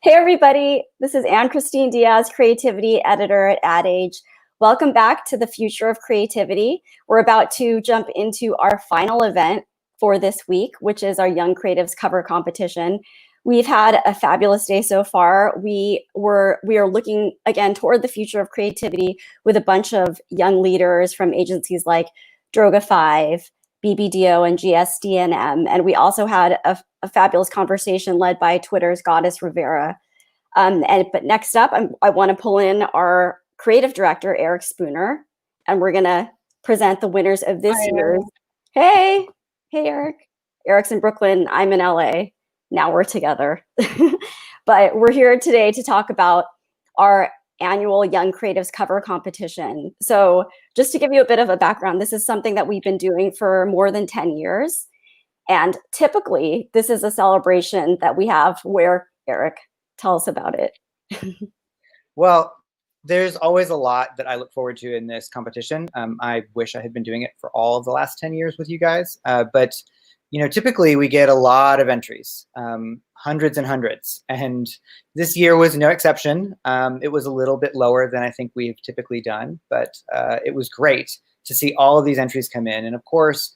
Hey everybody, this is Anne-Christine Diaz, Creativity Editor at Ad Age. Welcome back to the Future of Creativity. We're about to jump into our final event for this week, which is our Young Creatives Cover Competition. We've had a fabulous day so far. We are looking again toward the future of creativity with a bunch of young leaders from agencies like Droga5, BBDO, and GSD&M. And we also had a fabulous conversation led by Twitter's Goddess Rivera. But next up, I want to pull in our creative director, Eric Spooner, and we're going to present the winners of this year's. Hey, Eric. Eric's in Brooklyn. I'm in LA. Now we're together. But we're here today to talk about our annual Young Creatives Cover Competition. So just to give you a bit of a background, this is something that we've been doing for more than 10 years. And typically, this is a celebration that we have where, Eric, tell us about it. Well, there's always a lot that I look forward to in this competition. I wish I had been doing it for all of the last 10 years with you guys. But you know, typically we get a lot of entries, hundreds and hundreds. And this year was no exception. It was a little bit lower than I think we've typically done, but it was great to see all of these entries come in. And of course,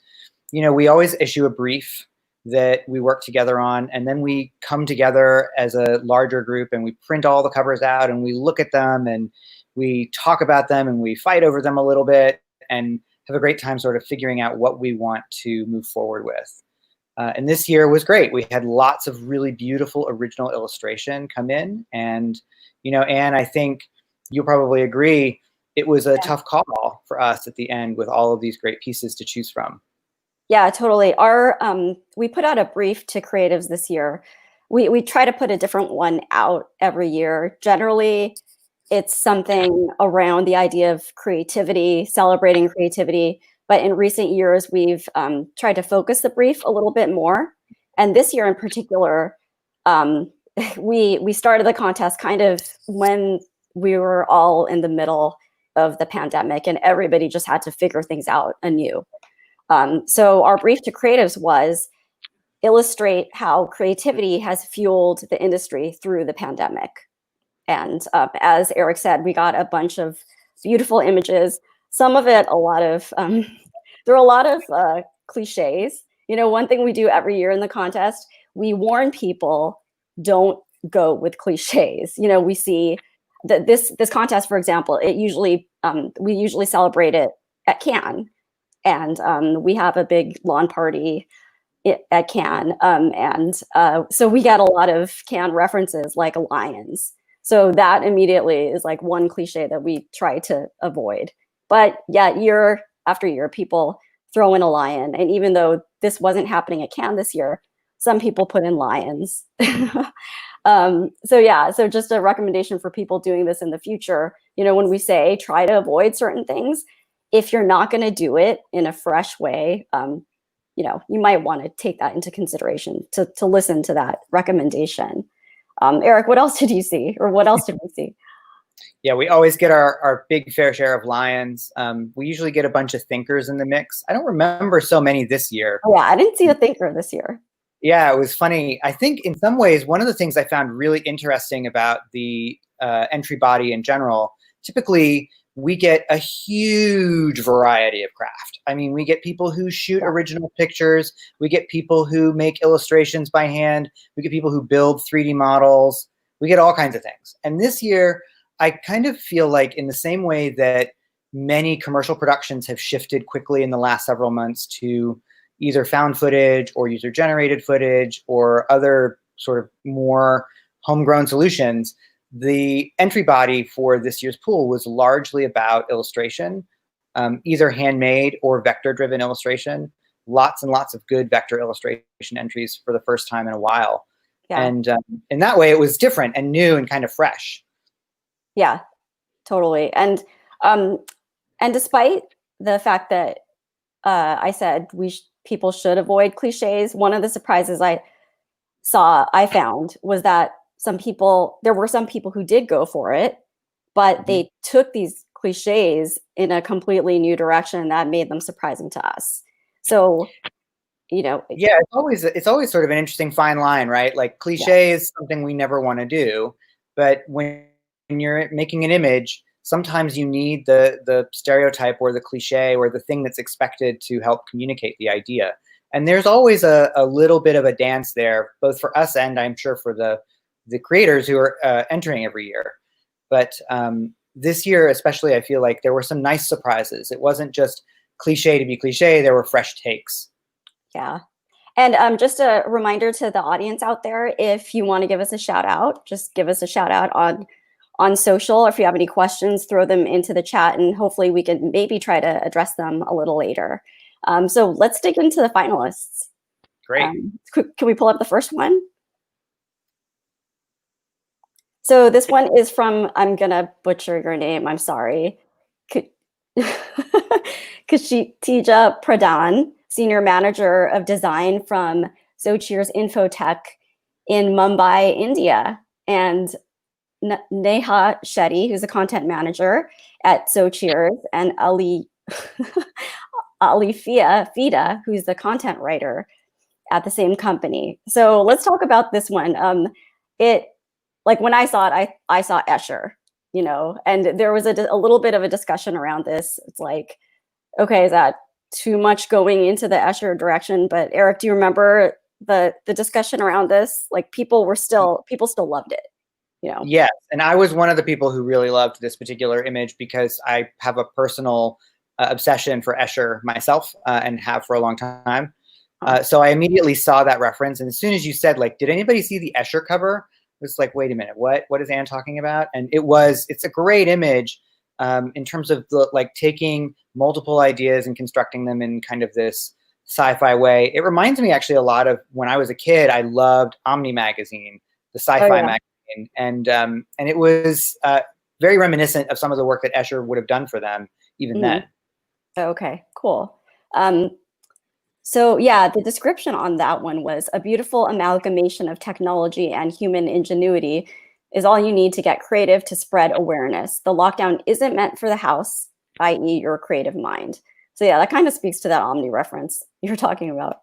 you know, we always issue a brief that we work together on, and then we come together as a larger group and we print all the covers out and we look at them and we talk about them and we fight over them a little bit and have a great time sort of figuring out what we want to move forward with. And this year was great. We had lots of really beautiful original illustration come in, and you know, Anne, I think you'll probably agree, it was a tough call for us at the end with all of these great pieces to choose from. Yeah, totally. We put out a brief to creatives this year. We try to put a different one out every year. Generally, it's something around the idea of creativity, celebrating creativity. But in recent years, we've tried to focus the brief a little bit more. And this year in particular, we started the contest kind of when we were all in the middle of the pandemic and everybody just had to figure things out anew. So our brief to creatives was illustrate how creativity has fueled the industry through the pandemic. And as Eric said, we got a bunch of beautiful images. Some of it, there are a lot of cliches. You know, one thing we do every year in the contest, we warn people, don't go with cliches. You know, we see that this contest, for example, we usually celebrate it at Cannes. And we have a big lawn party at Cannes. So we get a lot of Cannes references like lions. So that immediately is like one cliche that we try to avoid. But yeah, year after year, people throw in a lion. And even though this wasn't happening at Cannes this year, some people put in lions. So just a recommendation for people doing this in the future. You know, when we say try to avoid certain things, if you're not going to do it in a fresh way, you know, you might want to take that into consideration to listen to that recommendation. Eric, what else did you see, or what else did we see? Yeah, we always get our big fair share of lions. We usually get a bunch of thinkers in the mix. I don't remember so many this year. Oh, yeah, I didn't see a thinker this year. Yeah, it was funny. I think in some ways, one of the things I found really interesting about the entry body in general, typically we get a huge variety of craft. I mean, we get people who shoot original pictures. We get people who make illustrations by hand. We get people who build 3D models. We get all kinds of things. And this year, I kind of feel like in the same way that many commercial productions have shifted quickly in the last several months to either found footage or user-generated footage or other sort of more homegrown solutions, the entry body for this year's pool was largely about illustration, either handmade or vector-driven illustration. lots and lots of good vector illustration entries for the first time in a while. Yeah. And in that way, it was different and new and kind of fresh. Yeah, totally. And despite the fact that I said people should avoid cliches, one of the surprises I found was that there were some people who did go for it, but they took these cliches in a completely new direction that made them surprising to us. So, yeah, it's always sort of an interesting fine line, right? Like cliche is something we never want to do, but when you're making an image, sometimes you need the stereotype or the cliche or the thing that's expected to help communicate the idea. And there's always a little bit of a dance there, both for us and I'm sure for the creators who are entering every year. But this year, especially, I feel like there were some nice surprises. It wasn't just cliche to be cliche. There were fresh takes. Yeah. And just a reminder to the audience out there, if you want to give us a shout out, just give us a shout out on social. Or if you have any questions, throw them into the chat and hopefully we can maybe try to address them a little later. So let's dig into the finalists. Great. Can we pull up the first one? So this one is from, I'm going to butcher your name, I'm sorry. Kshitija Pradhan, Senior Manager of Design from Sochir's Infotech in Mumbai, India. And Neha Shetty, who's a content manager at Sochir's, and Fida, who's the content writer at the same company. So let's talk about this one. Like when I saw it, I saw Escher, and there was a little bit of a discussion around this. It's like, okay, is that too much going into the Escher direction? But Eric, do you remember the discussion around this? Like people still loved it, Yes, and I was one of the people who really loved this particular image because I have a personal obsession for Escher myself and have for a long time. So I immediately saw that reference, and as soon as you said, like, did anybody see the Escher cover? It was like, wait a minute, what is Anne talking about? And it's a great image in terms of taking multiple ideas and constructing them in kind of this sci-fi way. It reminds me actually a lot of when I was a kid. I loved Omni magazine, the sci-fi magazine, and it was very reminiscent of some of the work that Escher would have done for them even then. Okay, cool. So yeah, the description on that one was a beautiful amalgamation of technology and human ingenuity is all you need to get creative to spread awareness. The lockdown isn't meant for the house, i.e. your creative mind. So yeah, that kind of speaks to that Omni reference you're talking about.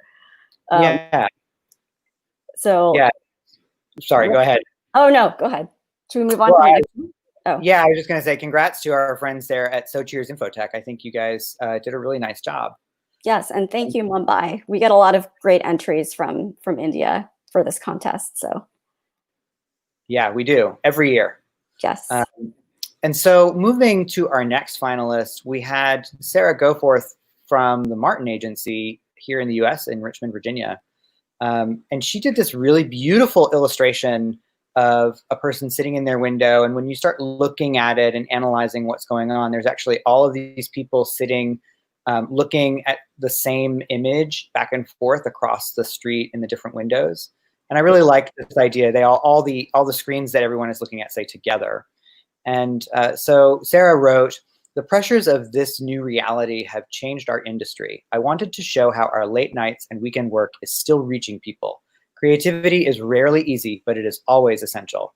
Yeah. So yeah. Sorry, go ahead. Oh no, go ahead. Should we move on to the next one? Oh. Yeah, I was just going to say congrats to our friends there at Sochir's Infotech. I think you guys did a really nice job. Yes, and thank you, Mumbai. We get a lot of great entries from India for this contest. So yeah, we do every year. Yes. And so moving to our next finalist, we had Sarah Goforth from the Martin Agency here in the US in Richmond, Virginia. And she did this really beautiful illustration of a person sitting in their window. And when you start looking at it and analyzing what's going on, there's actually all of these people sitting, looking at the same image back and forth across the street in the different windows. And I really liked this idea. They all the screens that everyone is looking at say together. And so Sarah wrote, "The pressures of this new reality have changed our industry. I wanted to show how our late nights and weekend work is still reaching people. Creativity is rarely easy, but it is always essential."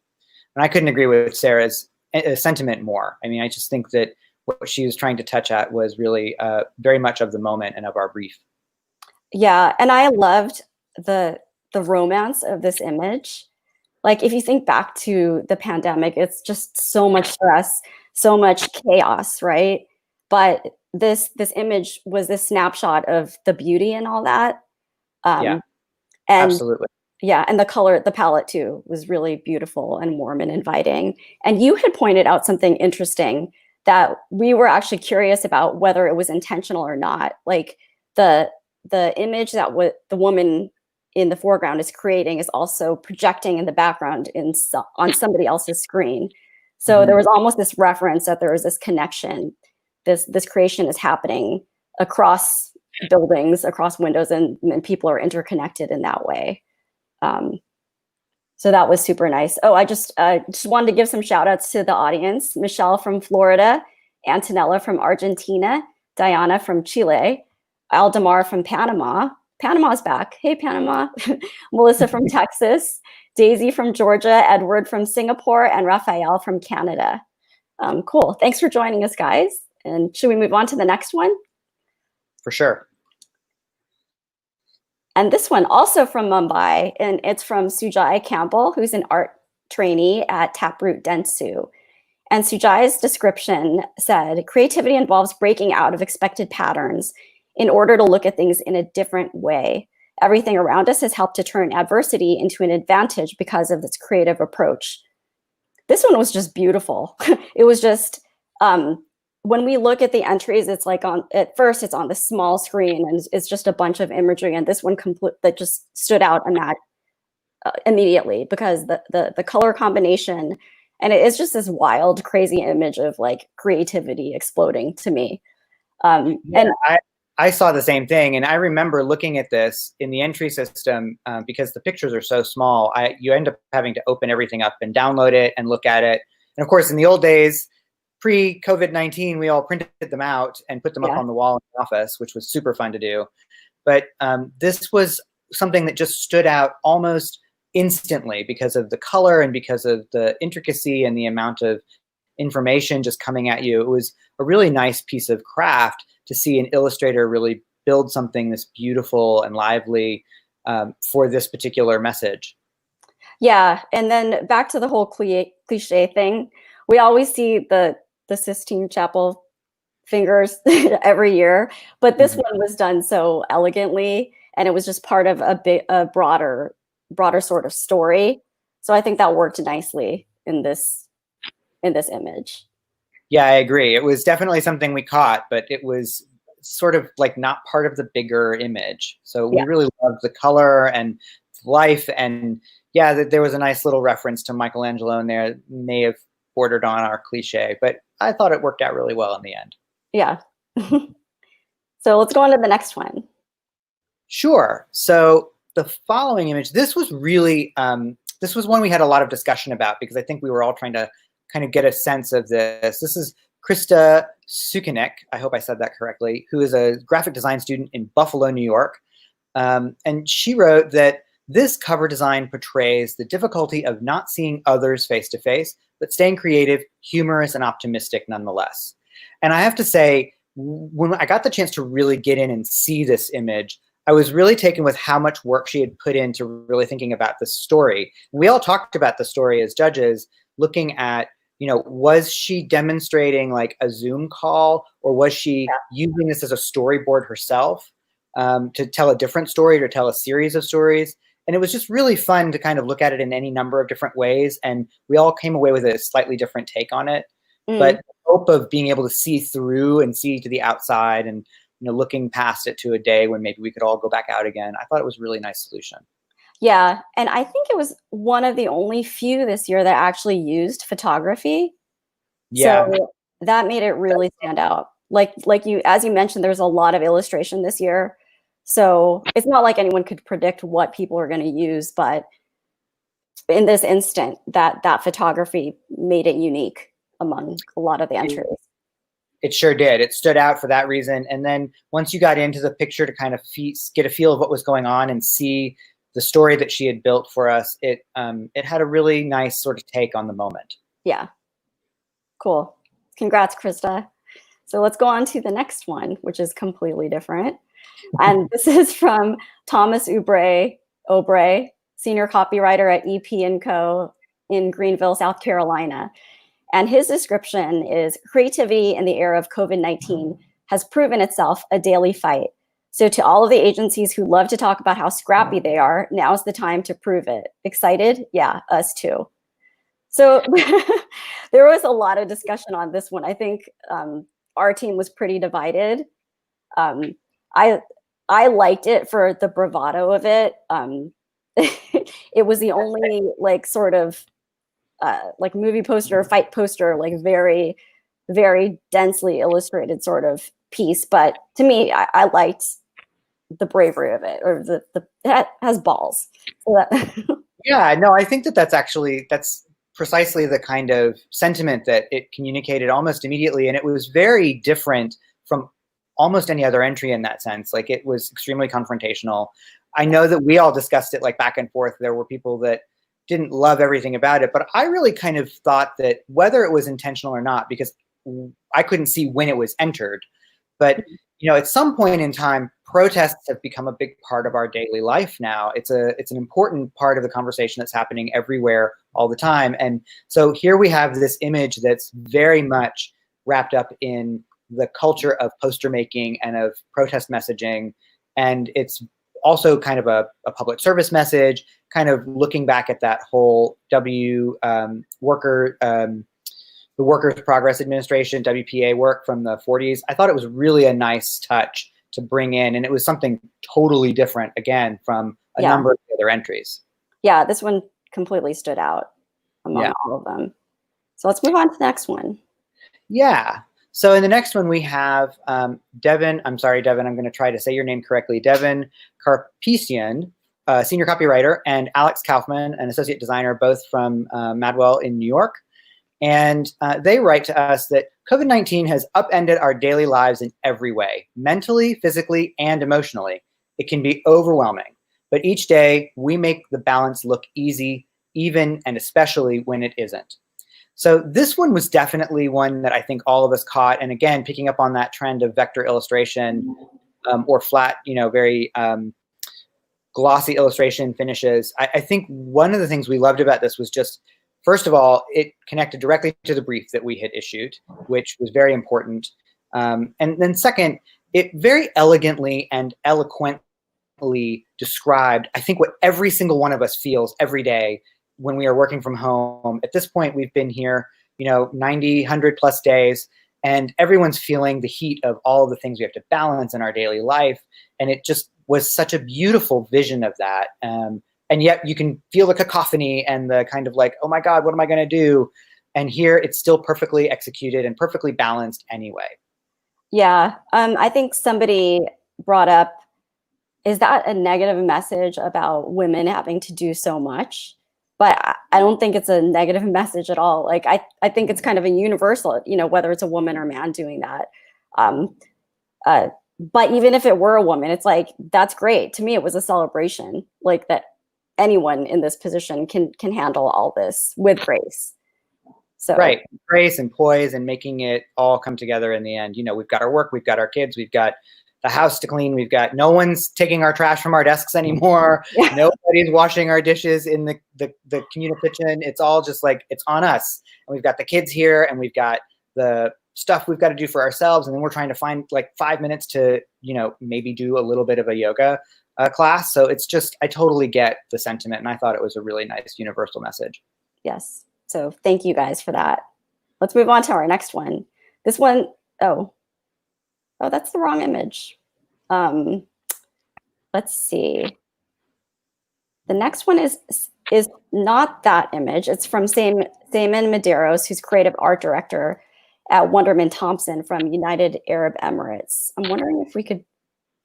And I couldn't agree with Sarah's sentiment more. I mean, I just think that what she was trying to touch at was really very much of the moment and of our brief. Yeah, and I loved the romance of this image. Like if you think back to the pandemic, it's just so much stress, so much chaos, right? But this image was this snapshot of the beauty and all that. Yeah, and absolutely. Yeah, and the palette too was really beautiful and warm and inviting. And you had pointed out something interesting that we were actually curious about whether it was intentional or not. Like the image that the woman in the foreground is creating is also projecting in the background on somebody else's screen. So there was almost this reference that there was this connection. This creation is happening across buildings across windows, and people are interconnected in that way. So that was super nice. Oh, I just wanted to give some shout outs to the audience. Michelle from Florida, Antonella from Argentina, Diana from Chile, Aldemar from Panama. Panama's back. Hey, Panama. Melissa from Texas, Daisy from Georgia, Edward from Singapore, and Raphael from Canada. Cool. Thanks for joining us, guys. And should we move on to the next one? For sure. And this one also from Mumbai, and it's from Sujai Campbell, who's an art trainee at Taproot Dentsu. And Sujai's description said, creativity involves breaking out of expected patterns in order to look at things in a different way. Everything around us has helped to turn adversity into an advantage because of this creative approach. This one was just beautiful. It was just, when we look at the entries, it's like at first it's on the small screen and it's just a bunch of imagery, and this one that just stood out in that immediately because the color combination, and it is just this wild, crazy image of like creativity exploding to me. And I saw the same thing, and I remember looking at this in the entry system because the pictures are so small. You end up having to open everything up and download it and look at it. And of course, in the old days, pre-COVID-19, we all printed them out and put them up on the wall in the office, which was super fun to do. But this was something that just stood out almost instantly because of the color and because of the intricacy and the amount of information just coming at you. It was a really nice piece of craft to see an illustrator really build something this beautiful and lively for this particular message. Yeah, and then back to the whole cliche thing. We always see the Sistine Chapel fingers every year, but this one was done so elegantly, and it was just part of a broader sort of story. So I think that worked nicely in this image. Yeah, I agree. It was definitely something we caught, but it was sort of like not part of the bigger image. So we really loved the color and life, and yeah, there was a nice little reference to Michelangelo in there. May have bordered on our cliche, but I thought it worked out really well in the end. Yeah. So let's go on to the next one. Sure. So the following image, this was really, this was one we had a lot of discussion about because I think we were all trying to kind of get a sense of this. This is Krista Sukanek, I hope I said that correctly, who is a graphic design student in Buffalo, New York. And she wrote that this cover design portrays the difficulty of not seeing others face to face, but staying creative, humorous, and optimistic nonetheless. And I have to say, when I got the chance to really get in and see this image, I was really taken with how much work she had put into really thinking about the story. We all talked about the story as judges, looking at, you know, was she demonstrating like a Zoom call, or was she using this as a storyboard herself to tell a different story, to tell a series of stories? And it was just really fun to kind of look at it in any number of different ways. And we all came away with a slightly different take on it. But the hope of being able to see through and see to the outside and, you know, looking past it to a day when maybe we could all go back out again, I thought it was a really nice solution. Yeah, and I think it was one of the only few this year that actually used photography. Yeah. So that made it really stand out. Like you, as you mentioned, there's a lot of illustration this year. So it's not like anyone could predict what people are going to use, but in this instant, that photography made it unique among a lot of the entries. It sure did. It stood out for that reason. And then once you got into the picture to kind of get a feel of what was going on and see the story that she had built for us, it had a really nice sort of take on the moment. Yeah. Cool. Congrats, Krista. So let's go on to the next one, which is completely different. And this is from Thomas Obrey, senior copywriter at EP & Co. in Greenville, South Carolina. And his description is, creativity in the era of COVID-19 has proven itself a daily fight. So to all of the agencies who love to talk about how scrappy they are, now's the time to prove it. Excited? Yeah, us too. So there was a lot of discussion on this one. I think our team was pretty divided. I liked it for the bravado of it. It was the only like sort of like movie poster, fight poster, like very, very densely illustrated sort of piece. But to me, I liked the bravery of it, or it has balls. So that Yeah, no, I think that that's precisely the kind of sentiment that it communicated almost immediately, and it was very different from almost any other entry in that sense. Like, it was extremely confrontational. I know that we all discussed it like back and forth. There were people that didn't love everything about it, but I really kind of thought that whether it was intentional or not, because I couldn't see when it was entered, but at some point in time, protests have become a big part of our daily life now. It's an important part of the conversation that's happening everywhere all the time. And so here we have this image that's very much wrapped up in the culture of poster making and of protest messaging. And it's also kind of a public service message, kind of looking back at that whole the Workers' Progress Administration, WPA work from the 40s. I thought it was really a nice touch to bring in, and it was something totally different, again, from a number of the other entries. Yeah, this one completely stood out among all of them. So let's move on to the next one. Yeah. So in the next one, we have Devin. I'm sorry, Devin. I'm going to try to say your name correctly. Devin Carpesian, senior copywriter, and Alex Kaufman, an associate designer, both from Madwell in New York. And they write to us that COVID-19 has upended our daily lives in every way, mentally, physically, and emotionally. It can be overwhelming, but each day we make the balance look easy, even and especially when it isn't. So this one was definitely one that I think all of us caught. And again, picking up on that trend of vector illustration or flat, very glossy illustration finishes. I think one of the things we loved about this was just, first of all, it connected directly to the brief that we had issued, which was very important. And then second, it very elegantly and eloquently described, I think, what every single one of us feels every day when we are working from home. At this point, we've been here, 90, 100 plus days, and everyone's feeling the heat of all of the things we have to balance in our daily life. And it just was such a beautiful vision of that. And yet you can feel the cacophony and the kind of like, oh my God, what am I going to do? And here it's still perfectly executed and perfectly balanced anyway. Yeah. I think somebody brought up, is that a negative message about women having to do so much? But I don't think it's a negative message at all. Like, I think it's kind of a universal, whether it's a woman or man doing that. But even if it were a woman, it's like, that's great. To me, it was a celebration, like that anyone in this position can handle all this with grace. So right, grace and poise, and making it all come together in the end. We've got our work, we've got our kids, we've got the house to clean, we've got no one's taking our trash from our desks anymore. Yeah. Nobody's washing our dishes in the communal kitchen. It's all just like, it's on us. And we've got the kids here, and we've got the stuff we've got to do for ourselves, and then we're trying to find like 5 minutes to maybe do a little bit of a yoga class. So it's just, I totally get the sentiment, and I thought it was a really nice universal message. Yes. So thank you guys for that. Let's move on to our next one. This one, oh, that's the wrong image. Let's see. The next one is not that image. It's from Seaman Medeiros, who's creative art director at Wonderman Thompson from United Arab Emirates. I'm wondering if we could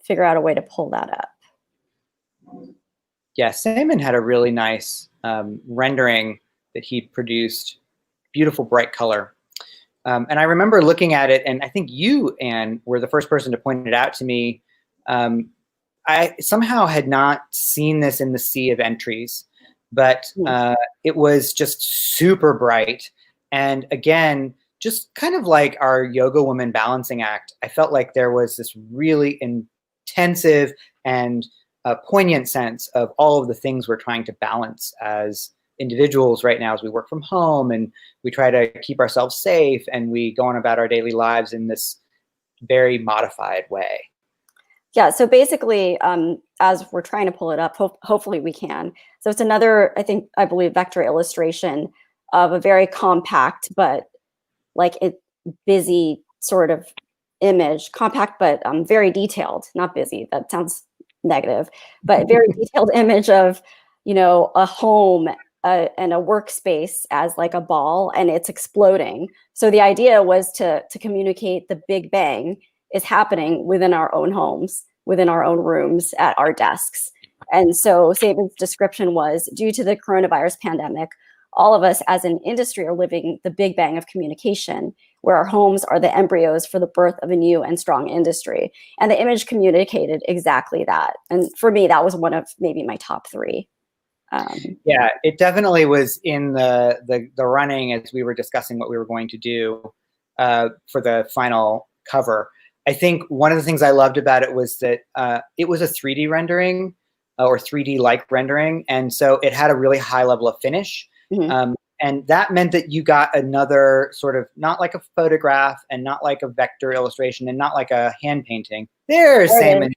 figure out a way to pull that up. Yeah, Seaman had a really nice rendering that he produced, beautiful bright color. And I remember looking at it, and I think you, Anne, were the first person to point it out to me. I somehow had not seen this in the sea of entries, but it was just super bright. And again, just kind of like our Yoga Woman balancing act, I felt like there was this really intensive and poignant sense of all of the things we're trying to balance as individuals right now as we work from home, and we try to keep ourselves safe, and we go on about our daily lives in this very modified way. Yeah, so basically, as we're trying to pull it up, hopefully we can. So it's another, I believe, vector illustration of a very compact, but like a busy sort of image. Compact, but very detailed, not busy. That sounds negative, but very detailed image of, a home and a workspace as like a ball, and it's exploding. So the idea was to communicate the Big Bang is happening within our own homes. within our own rooms at our desks. And so Saban's description was, due to the coronavirus pandemic, all of us as an industry are living the big bang of communication, where our homes are the embryos for the birth of a new and strong industry. And the image communicated exactly that. And for me, that was one of maybe my top three. Yeah, it definitely was in the running as we were discussing what we were going to do for the final cover. I think one of the things I loved about it was that it was a 3D rendering or 3D-like rendering. And so it had a really high level of finish. Mm-hmm. And that meant that you got another sort of, not like a photograph and not like a vector illustration and not like a hand painting. There's Salmon.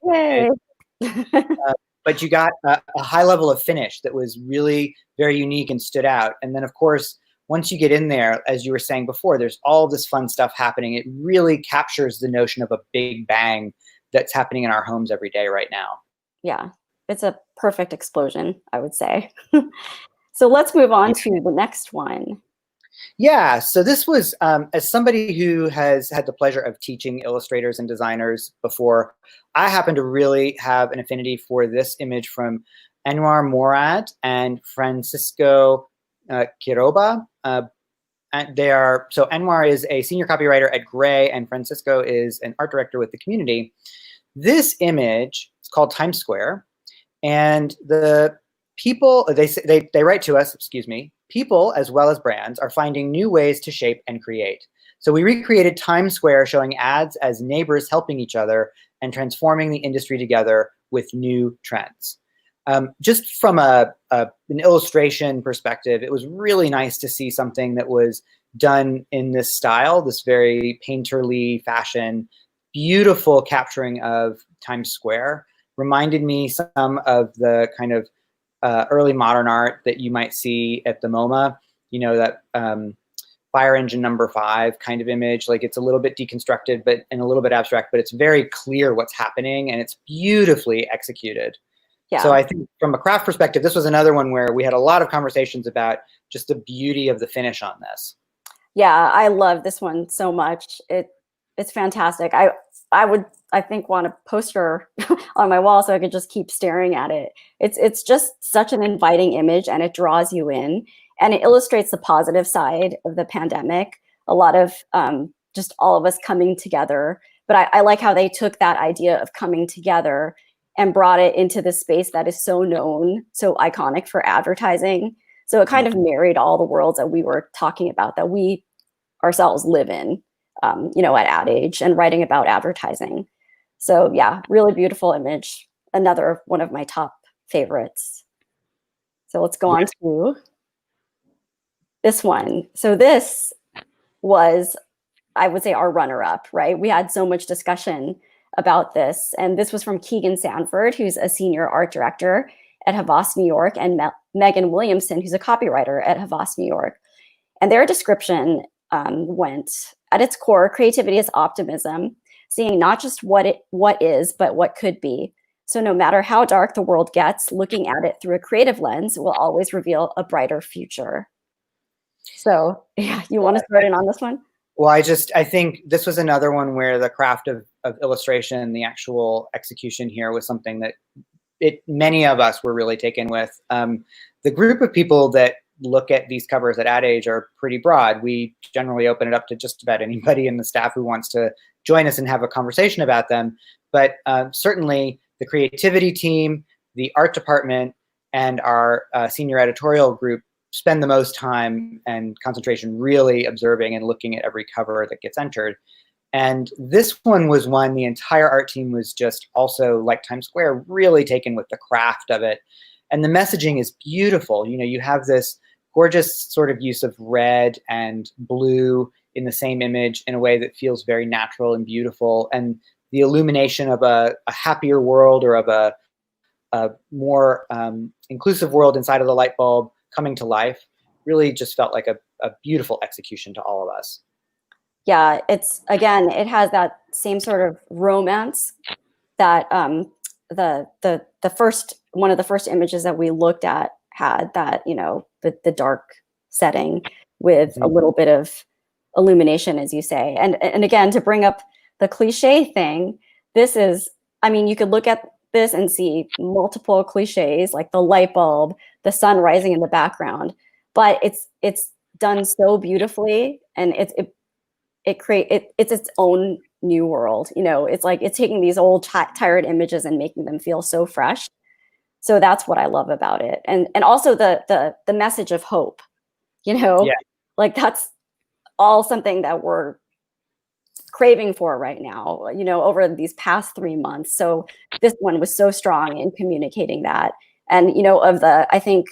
But you got a high level of finish that was really very unique and stood out. And then, of course, once you get in there, as you were saying before, there's all this fun stuff happening. It really captures the notion of a big bang that's happening in our homes every day right now. Yeah, it's a perfect explosion, I would say. So let's move on to the next one. Yeah, so this was, as somebody who has had the pleasure of teaching illustrators and designers before, I happen to really have an affinity for this image from Anwar Morad and Francisco Quiroba. And they are, so Anwar is a senior copywriter at Gray, and Francisco is an art director with the community. This image is called Times Square, and the people, they write to us, excuse me, people as well as brands are finding new ways to shape and create. So we recreated Times Square, showing ads as neighbors helping each other and transforming the industry together with new trends. Just from an illustration perspective, it was really nice to see something that was done in this style, this very painterly fashion, beautiful capturing of Times Square. Reminded me some of the kind of early modern art that you might see at the MoMA, you know, that Fire Engine #5 kind of image. Like, it's a little bit deconstructed and a little bit abstract, but it's very clear what's happening and it's beautifully executed. Yeah. So I think from a craft perspective, this was another one where we had a lot of conversations about just the beauty of the finish on this. Yeah, I love this one so much. It's fantastic. I think want a poster on my wall so I could just keep staring at it. It's just such an inviting image, and it draws you in, and it illustrates the positive side of the pandemic. A lot of just all of us coming together. But I like how they took that idea of coming together and brought it into the space that is so known, so iconic for advertising. So it kind of married all the worlds that we were talking about, that we ourselves live in, you know, at Ad Age and writing about advertising. So yeah, really beautiful image. Another one of my top favorites. So let's go on to this one. So this was, I would say, our runner-up, right? We had so much discussion about this. And this was from Keegan Sanford, who's a senior art director at Havas, New York, and Megan Williamson, who's a copywriter at Havas, New York. And their description went, at its core, creativity is optimism, seeing not just what is, but what could be. So no matter how dark the world gets, looking at it through a creative lens will always reveal a brighter future. So yeah, you want to start in on this one? Well, I think this was another one where the craft of illustration, the actual execution here, was something that many of us were really taken with. The group of people that look at these covers at Ad Age are pretty broad. We generally open it up to just about anybody in the staff who wants to join us and have a conversation about them. But certainly the creativity team, the art department, and our senior editorial group spend the most time and concentration really observing and looking at every cover that gets entered. And this one was one the entire art team was just also, like Times Square, really taken with the craft of it. And the messaging is beautiful. You know, you have this gorgeous sort of use of red and blue in the same image in a way that feels very natural and beautiful. And the illumination of a happier world, or of a more inclusive world inside of the light bulb coming to life, really just felt like a beautiful execution to all of us. Yeah, it's, again, it has that same sort of romance that the first, one of the first images that we looked at had, that, you know, the dark setting with a little bit of illumination, as you say. And again, to bring up the cliche thing, this is I mean, you could look at this and see multiple cliches like the light bulb, the sun rising in the background, but it's done so beautifully, and it's its own new world. You know, it's like it's taking these old tired images and making them feel so fresh. So that's what I love about it, and also the message of hope. You know, Yeah. like that's all something that we're craving for right now, you know, over these past 3 months. So this one was so strong in communicating that. And, you know, of the, I think,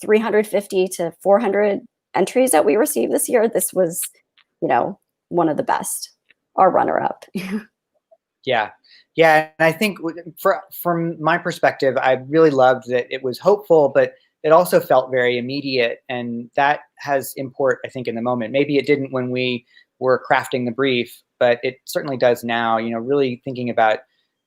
350 to 400 entries that we received this year, this was, you know, one of the best, our runner up. Yeah. Yeah. And I think from my perspective, I really loved that it was hopeful, but it also felt very immediate. And that has import, I think, in the moment. Maybe it didn't when we were crafting the brief, but it certainly does now, you know, really thinking about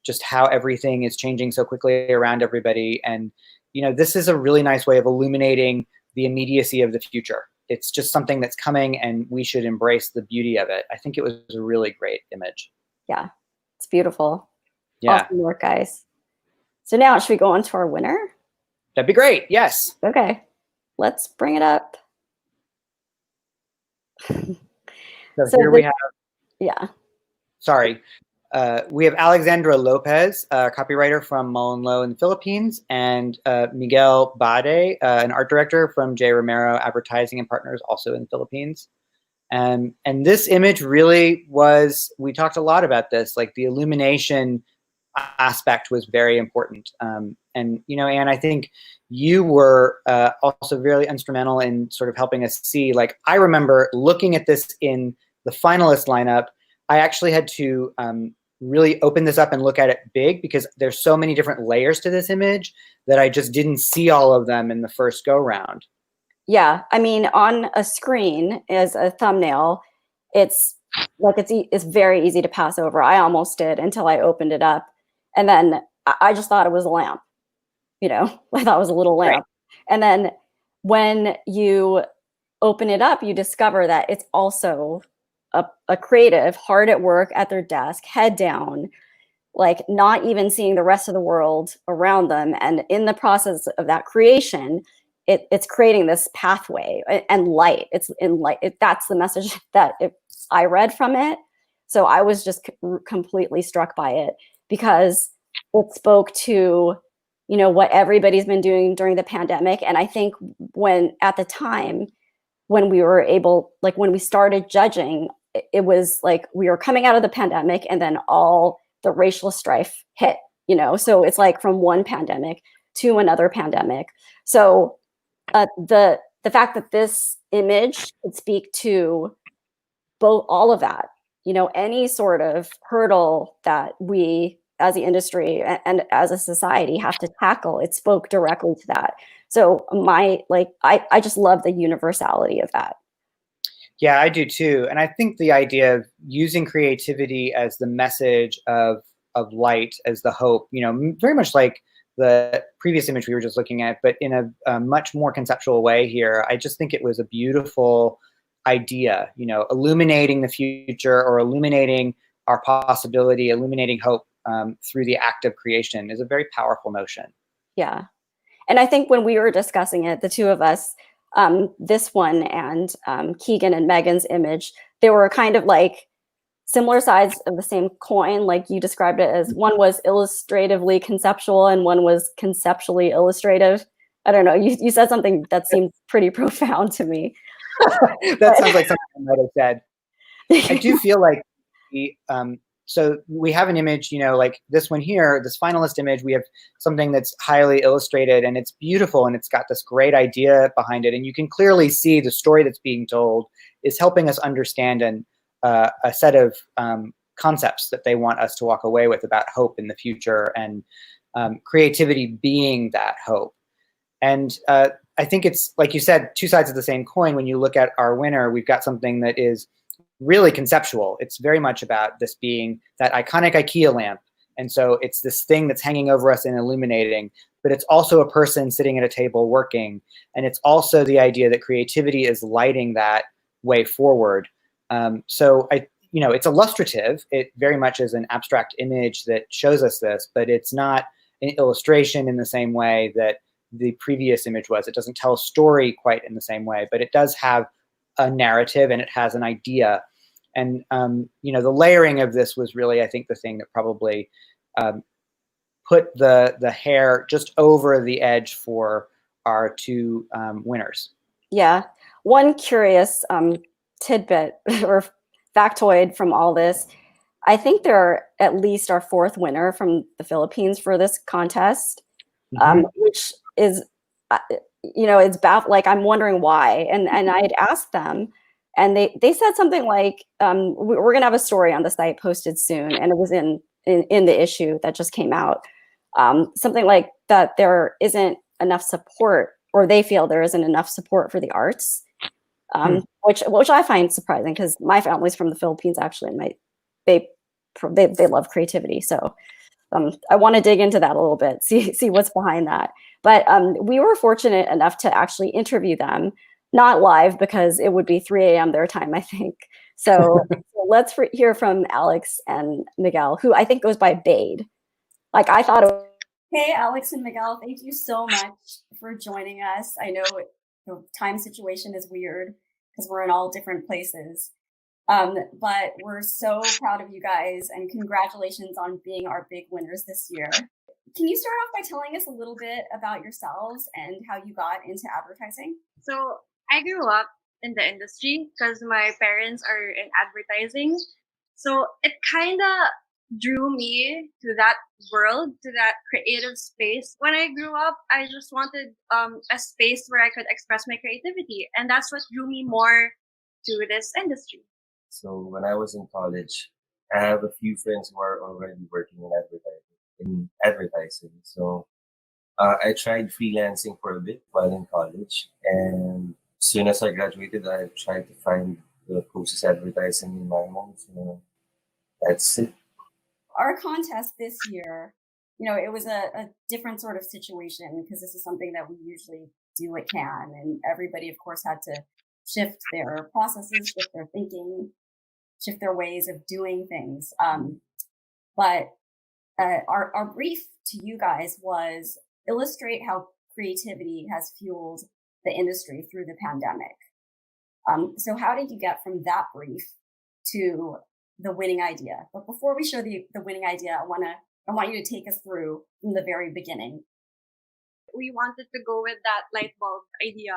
just how everything is changing so quickly around everybody. And, you know, this is a really nice way of illuminating the immediacy of the future. It's just something that's coming, and we should embrace the beauty of it. I think it was a really great image. Yeah, it's beautiful. Yeah, Awesome work, guys. So now should we go on to our winner? that'd be great. Yes. Okay, let's bring it up. So So here we have, yeah. sorry, we have Alexandra Lopez, a copywriter from Mullen Lowe in the Philippines, and Miguel Bade, an art director from J. Romero Advertising and Partners, also in the Philippines. And this image really was, we talked a lot about this, like the illumination aspect was very important. And, you know, Anne, I think you were also very instrumental in sort of helping us see, like, I remember looking at this in the finalist lineup, I actually had to really open this up and look at it big, because there's so many different layers to this image that I just didn't see all of them in the first go round. Yeah, I mean, on a screen as a thumbnail, it's like it's very easy to pass over. I almost did until I opened it up, and then I just thought it was a lamp. You know, I thought it was a little Right. lamp, and then when you open it up, you discover that it's also a creative hard at work at their desk, head down, like not even seeing the rest of the world around them. And in the process of that creation, it's creating this pathway and light. It's in light. That's the message that I read from it. So I was just completely struck by it, because it spoke to, you know, what everybody's been doing during the pandemic. And I think when at the time when we were able, like when we started judging, it was like we were coming out of the pandemic, and then all the racial strife hit, you know, so it's like from one pandemic to another pandemic. So the fact that this image could speak to both all of that, you know, any sort of hurdle that we as the industry and as a society have to tackle, it spoke directly to that. So I just love the universality of that. Yeah, I do too. And I think the idea of using creativity as the message of light, as the hope, you know, very much like the previous image we were just looking at, but in a much more conceptual way here. I just think it was a beautiful idea, you know, illuminating the future, or illuminating our possibility, illuminating hope through the act of creation is a very powerful notion. Yeah. And I think when we were discussing it, the two of us, this one and Keegan and Megan's image, they were kind of like similar sides of the same coin. Like you described it as one was illustratively conceptual and one was conceptually illustrative. I don't know. You said something that seemed pretty profound to me. That sounds like something I might have said. I do feel like so we have an image, you know, like this one here, this finalist image, we have something that's highly illustrated, and it's beautiful, and it's got this great idea behind it. And you can clearly see the story that's being told is helping us understand a set of concepts that they want us to walk away with about hope in the future, and creativity being that hope. And I think it's, like you said, two sides of the same coin. When you look at our winner, we've got something that is really conceptual. It's very much about this being that iconic IKEA lamp. And so it's this thing that's hanging over us and illuminating, but it's also a person sitting at a table working. And it's also the idea that creativity is lighting that way forward. So it's illustrative. It very much is an abstract image that shows us this, but it's not an illustration in the same way that the previous image was. It doesn't tell a story quite in the same way, but it does have a narrative and it has an idea. And the layering of this was really, I think, the thing that probably put the hair just over the edge for our two winners. Yeah. One curious tidbit or factoid from all this, I think they're at least our fourth winner from the Philippines for this contest, which is, it's like, I'm wondering why. And I'd asked them, and they said something like, we're going to have a story on the site posted soon. And it was in the issue that just came out. Something like that there isn't enough support, or they feel there isn't enough support for the arts, which I find surprising, because my family's from the Philippines, actually, and they love creativity. So I want to dig into that a little bit, see what's behind that. But we were fortunate enough to actually interview them, not live because it would be 3 a.m. their time, I think. So let's hear from Alex and Miguel, who I think goes by Bade. Like, I thought Hey, Alex and Miguel, thank you so much for joining us. I know the time situation is weird because we're in all different places. But we're so proud of you guys, and congratulations on being our big winners this year. Can you start off by telling us a little bit about yourselves and how you got into advertising? So I grew up in the industry because my parents are in advertising. So it kind of drew me to that world, to that creative space. When I grew up, I just wanted a space where I could express my creativity. And that's what drew me more to this industry. So when I was in college, I have a few friends who are already working in advertising. So I tried freelancing for a bit while in college, and as soon as I graduated, I tried to find the closest advertising in my home. So that's it. Our contest this year, it was a different sort of situation, because this is something that we usually do at Cannes, and everybody, of course, had to shift their processes, shift their thinking, shift their ways of doing things. But our brief to you guys was illustrate how creativity has fueled the industry through the pandemic. So how did you get from that brief to the winning idea? But before we show the winning idea, I want you to take us through from the very beginning. We wanted to go with that light bulb idea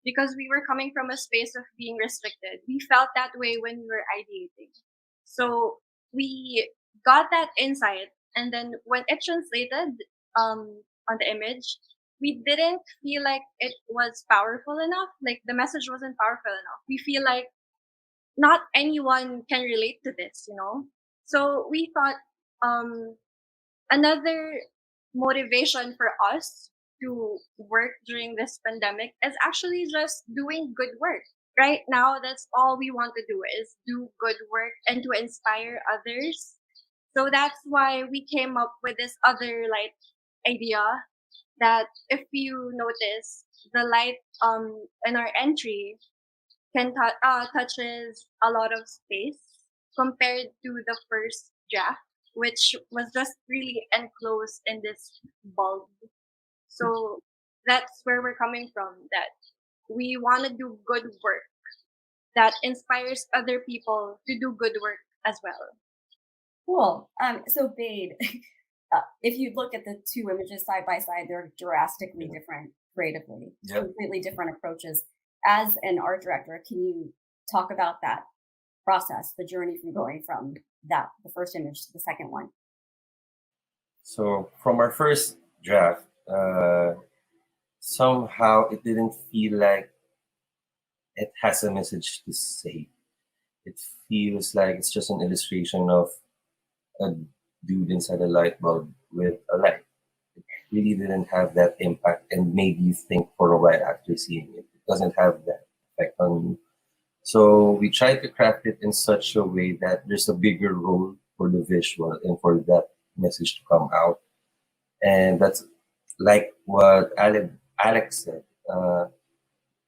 because we were coming from a space of being restricted. We felt that way when we were ideating. So we got that insight, and then when it translated on the image, we didn't feel like it was powerful enough. Like, the message wasn't powerful enough. We feel like not anyone can relate to this, So we thought another motivation for us to work during this pandemic is actually just doing good work. Right now, that's all we want to do, is do good work and to inspire others. So that's why we came up with this other light idea, that if you notice, the light in our entry touches a lot of space compared to the first draft, which was just really enclosed in this bulb. So that's where we're coming from, that we want to do good work that inspires other people to do good work as well. Cool. So Bade, if you look at the two images side by side, they're drastically different creatively, completely different approaches. As an art director, can you talk about that process, the journey from going from the first image to the second one? So from our first draft, somehow it didn't feel like it has a message to say. It feels like it's just an illustration of a dude inside a light bulb with a light. It really didn't have that impact and made you think for a while after seeing it. It doesn't have that effect on you. So we tried to craft it in such a way that there's a bigger role for the visual and for that message to come out. And that's like what Alex said.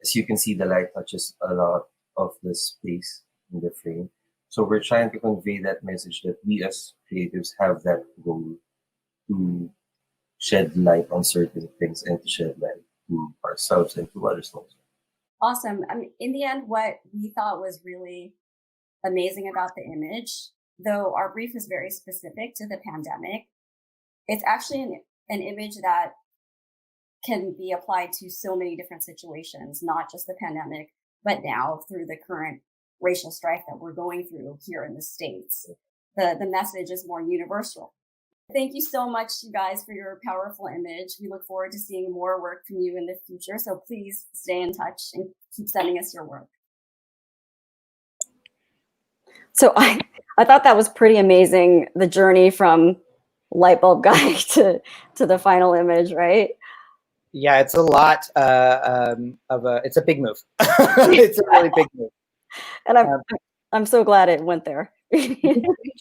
As you can see, the light touches a lot of the space in the frame. So we're trying to convey that message that we as creatives have that goal to shed light on certain things and to shed light to ourselves and to others also. Awesome. I mean, in the end, what we thought was really amazing about the image, though our brief is very specific to the pandemic, it's actually an image that can be applied to so many different situations, not just the pandemic, but now through the current racial strife that we're going through here in the States. The message is more universal. Thank you so much, you guys, for your powerful image. We look forward to seeing more work from you in the future. So please stay in touch and keep sending us your work. So I thought that was pretty amazing, the journey from light bulb guy to the final image, right? Yeah, it's a lot it's a big move. It's a really big move. And I'm so glad it went there. Me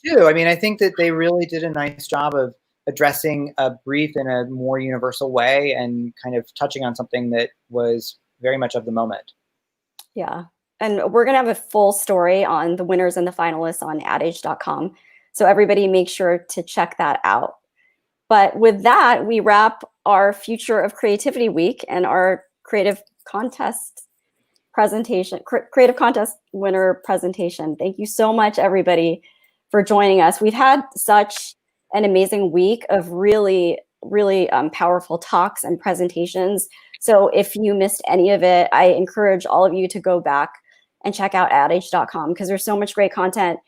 too. I mean, I think that they really did a nice job of addressing a brief in a more universal way and kind of touching on something that was very much of the moment. Yeah. And we're going to have a full story on the winners and the finalists on adage.com. So everybody make sure to check that out. But with that, we wrap our Future of Creativity Week and our creative contest presentation, creative contest winner presentation. Thank you so much, everybody, for joining us. We've had such an amazing week of really, really powerful talks and presentations. So if you missed any of it, I encourage all of you to go back and check out adage.com because there's so much great content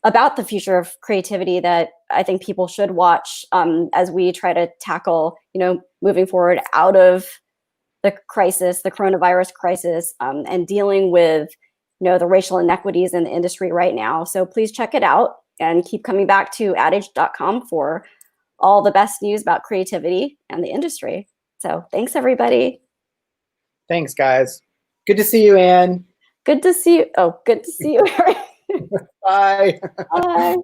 about the future of creativity that I think people should watch as we try to tackle, moving forward out of the crisis, the coronavirus crisis, and dealing with, the racial inequities in the industry right now. So please check it out and keep coming back to adage.com for all the best news about creativity and the industry. So thanks, everybody. Thanks, guys. Good to see you, Anne. Good to see you. Oh, good to see you. Bye. Bye.